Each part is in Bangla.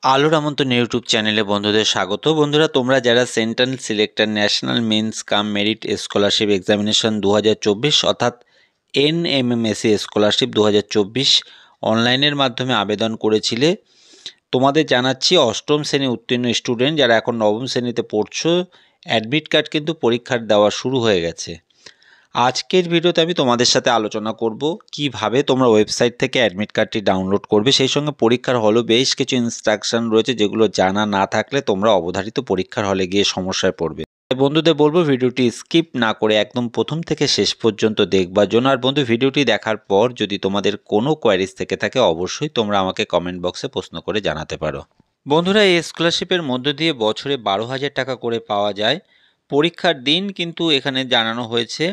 আলোর আমন্ত্রণ ইউটিউব চ্যানেলে বন্ধুদের স্বাগত। বন্ধুরা, তোমরা যারা সেন্ট্রাল সিলেক্টর ন্যাশনাল মেন্স কাম মেরিট স্কলারশিপ এক্সামিনেশন 2024 অর্থাৎ NMMSE স্কলারশিপ 2024 অনলাইনের মাধ্যমে আবেদন করেছিলে, তোমাদের জানাচ্ছি অষ্টম শ্রেণী উত্তীর্ণ স্টুডেন্ট যারা এখন নবম শ্রেণীতে পড়ছো, অ্যাডমিট কার্ড কিন্তু পরীক্ষার দেওয়া শুরু হয়ে গেছে। আজকের ভিডিওতে আমি তোমাদের সাথে আলোচনা করব কিভাবে তোমরা ওয়েবসাইট থেকে অ্যাডমিট কার্ডটি ডাউনলোড করবে। সেই সঙ্গে পরীক্ষার হলেও বেশ কিছু ইনস্ট্রাকশন রয়েছে যেগুলো জানা না থাকলে তোমরা অবধারিত পরীক্ষার হলে গিয়ে সমস্যায় পড়বে। বন্ধুদের বলবো ভিডিওটি স্কিপ না করে একদম প্রথম থেকে শেষ পর্যন্ত দেখবার জন্য। আর বন্ধু, ভিডিওটি দেখার পর যদি তোমাদের কোনো কোয়ারিজ থেকে থাকে অবশ্যই তোমরা আমাকে কমেন্ট বক্সে প্রশ্ন করে জানাতে পারো। বন্ধুরা, এই স্কলারশিপের মধ্য দিয়ে বছরে 12,000 টাকা করে পাওয়া যায়। পরীক্ষার দিন কিন্তু এখানে জানানো হয়েছে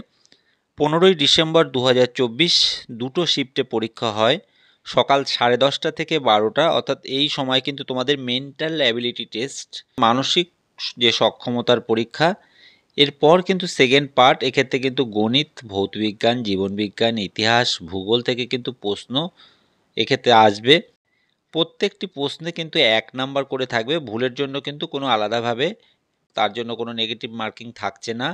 15ই ডিসেম্বর 2024। দুটো শিফটে পরীক্ষা হয়, সকাল 10:30 থেকে 12টা। অর্থাৎ এই সময় কিন্তু তোমাদের মেন্টাল অ্যাবিলিটি টেস্ট, মানসিক যে সক্ষমতার পরীক্ষা। এরপর কিন্তু সেকেন্ড পার্ট, এক্ষেত্রে কিন্তু গণিত, ভৌতবিজ্ঞান, জীবনবিজ্ঞান, ইতিহাস, ভূগোল থেকে কিন্তু প্রশ্ন এক্ষেত্রে আসবে। প্রত্যেকটি প্রশ্নে কিন্তু 1 নাম্বার করে থাকবে, ভুলের জন্য কিন্তু কোনো আলাদাভাবে তার জন্য কোনো নেগেটিভ মার্কিং থাকছে না।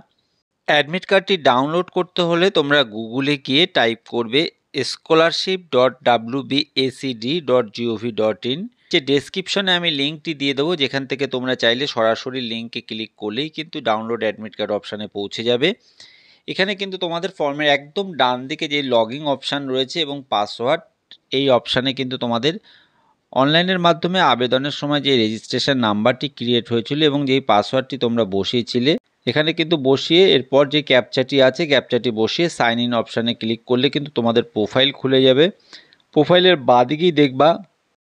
অ্যাডমিট কার্ডটি ডাউনলোড করতে হলে তোমরা গুগলে গিয়ে টাইপ করবে scholarship.wbacd.gov.in। যে ডেসক্রিপশনে আমি লিঙ্কটি দিয়ে দেবো, যেখান থেকে তোমরা চাইলে সরাসরি লিঙ্কে ক্লিক করলেই কিন্তু ডাউনলোড অ্যাডমিট কার্ড অপশানে পৌঁছে যাবে। এখানে কিন্তু তোমাদের ফর্মের একদম ডান দিকে যে লগইন অপশান রয়েছে এবং পাসওয়ার্ড, এই অপশানে কিন্তু তোমাদের অনলাইনের মাধ্যমে আবেদনের সময় যে রেজিস্ট্রেশন নাম্বারটি ক্রিয়েট হয়েছিল এবং যেই পাসওয়ার্ডটি তোমরা বসিয়েছিলে এখানে কিন্তু বসিয়ে, এরপর যে ক্যাপচাটি আছে ক্যাপচাটি বসিয়ে সাইন ইন অপশানে ক্লিক করলে কিন্তু তোমাদের প্রোফাইল খুলে যাবে। প্রোফাইলের বাঁদিকেই দেখবা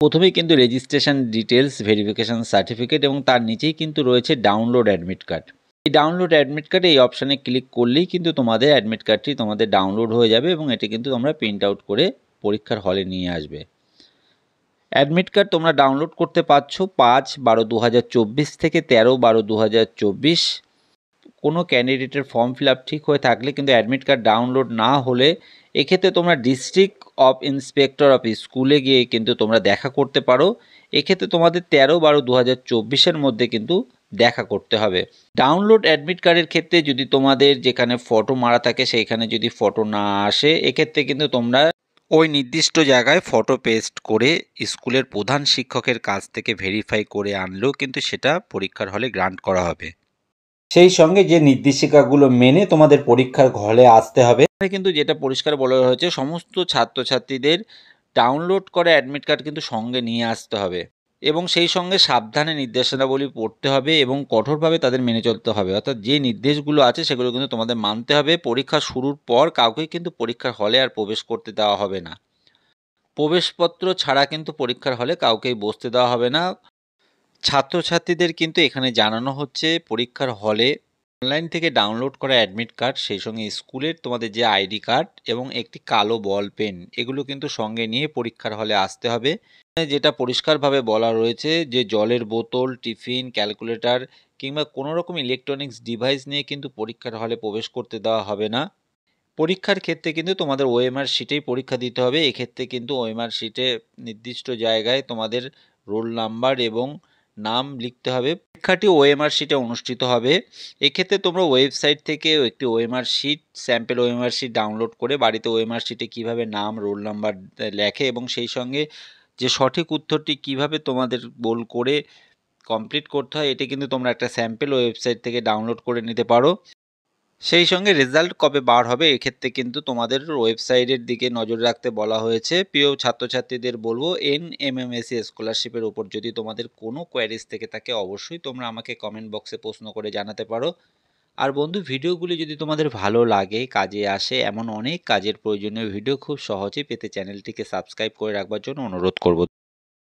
প্রথমেই কিন্তু রেজিস্ট্রেশন ডিটেলস, ভেরিফিকেশান সার্টিফিকেট এবং তার নিচেই কিন্তু রয়েছে ডাউনলোড অ্যাডমিট কার্ড। এই ডাউনলোড অ্যাডমিট কার্ড এই অপশানে ক্লিক করলেই কিন্তু তোমাদের অ্যাডমিট কার্ডটি তোমাদের ডাউনলোড হয়ে যাবে এবং এটি কিন্তু তোমরা প্রিন্ট আউট করে পরীক্ষার হলে নিয়ে আসবে। অ্যাডমিট কার্ড তোমরা ডাউনলোড করতে পারছো 5/12/2024 থেকে 13/12/2024। কোনো ক্যান্ডিডেটের ফর্ম ফিল আপ ঠিক হয়ে থাকলে কিন্তু অ্যাডমিট কার্ড ডাউনলোড না হলে এক্ষেত্রে তোমরা ডিস্ট্রিক্ট অফ ইন্সপেক্টর অফ স্কুলে গিয়ে কিন্তু তোমরা দেখা করতে পারো। এক্ষেত্রে তোমাদের 13/12/2024 মধ্যে কিন্তু দেখা করতে হবে। ডাউনলোড অ্যাডমিট কার্ডের ক্ষেত্রে যদি তোমাদের যেখানে ফটো মারা থাকে সেইখানে যদি ফটো না আসে, এক্ষেত্রে কিন্তু তোমরা ওই নির্দিষ্ট জায়গায় ফটো পেস্ট করে স্কুলের প্রধান শিক্ষকের কাছ থেকে ভেরিফাই করে আনলেও কিন্তু সেটা পরীক্ষার হলে গ্রান্ট করা হবে। সেই সঙ্গে যে নির্দেশিকাগুলো মেনে তোমাদের পরীক্ষার হলে আসতে হবে। কিন্তু যেটা পরিষ্কার বলা হয়েছে, সমস্ত ছাত্রছাত্রীদের ডাউনলোড করে অ্যাডমিট কার্ড কিন্তু সঙ্গে নিয়ে আসতে হবে এবং সেই সঙ্গে সাবধানে নির্দেশনাবলী পড়তে হবে এবং কঠোরভাবে তাদের মেনে চলতে হবে। অর্থাৎ যে নির্দেশগুলো আছে সেগুলো কিন্তু তোমাদের মানতে হবে। পরীক্ষা শুরুর পর কাউকেই কিন্তু পরীক্ষার হলে আর প্রবেশ করতে দেওয়া হবে না। প্রবেশপত্র ছাড়া কিন্তু পরীক্ষার হলে কাউকেই বসতে দেওয়া হবে না। ছাত্রছাত্রীদের কিন্তু এখানে জানানো হচ্ছে পরীক্ষার হলে অনলাইন থেকে ডাউনলোড করা অ্যাডমিট কার্ড, সেই সঙ্গে স্কুলের তোমাদের যে আইডি কার্ড এবং একটি কালো বল পেন, এগুলো কিন্তু সঙ্গে নিয়ে পরীক্ষার হলে আসতে হবে। যেটা পরিষ্কারভাবে বলা রয়েছে যে জলের বোতল, টিফিন, ক্যালকুলেটর কিংবা কোনো রকম ইলেকট্রনিক্স ডিভাইস নিয়ে কিন্তু পরীক্ষার হলে প্রবেশ করতে দেওয়া হবে না। পরীক্ষার ক্ষেত্রে কিন্তু তোমাদের ওএমআর শিটেই পরীক্ষা দিতে হবে। এক্ষেত্রে কিন্তু ওএমআর শিটে নির্দিষ্ট জায়গায় তোমাদের রোল নাম্বার এবং নাম লিখতে হবে। পরীক্ষাটি ওএমআর শিটে অনুষ্ঠিত হবে। এক্ষেত্রে তোমরা ওয়েবসাইট থেকে একটি OMR sheet, sample OMR sheet download করে বাড়িতে ওএমআর শিটে কীভাবে নাম, রোল নাম্বার লেখে এবং সেই সঙ্গে যে সঠিক উত্তরটি কিভাবে তোমাদের গোল করে কমপ্লিট করতে হয়, এটি কিন্তু তোমরা একটা স্যাম্পল ওয়েবসাইট থেকে ডাউনলোড করে নিতে পারো। সেই সঙ্গে রেজাল্ট কবে বার হবে এক্ষেত্রে কিন্তু তোমাদের ওয়েবসাইটের দিকে নজর রাখতে বলা হয়েছে। প্রিয় ছাত্রছাত্রীদের বলবো, NMMSE স্কলারশিপের উপর যদি তোমাদের কোনো কোয়ারিজ থেকে থাকে অবশ্যই তোমরা আমাকে কমেন্ট বক্সে প্রশ্ন করে জানাতে পারো। আর বন্ধু, ভিডিওগুলি যদি তোমাদের ভালো লাগে, কাজে আসে, এমন অনেক কাজের প্রয়োজনীয় ভিডিও খুব সহজেই পেতে চ্যানেলটিকে সাবস্ক্রাইব করে রাখবার জন্য অনুরোধ করব।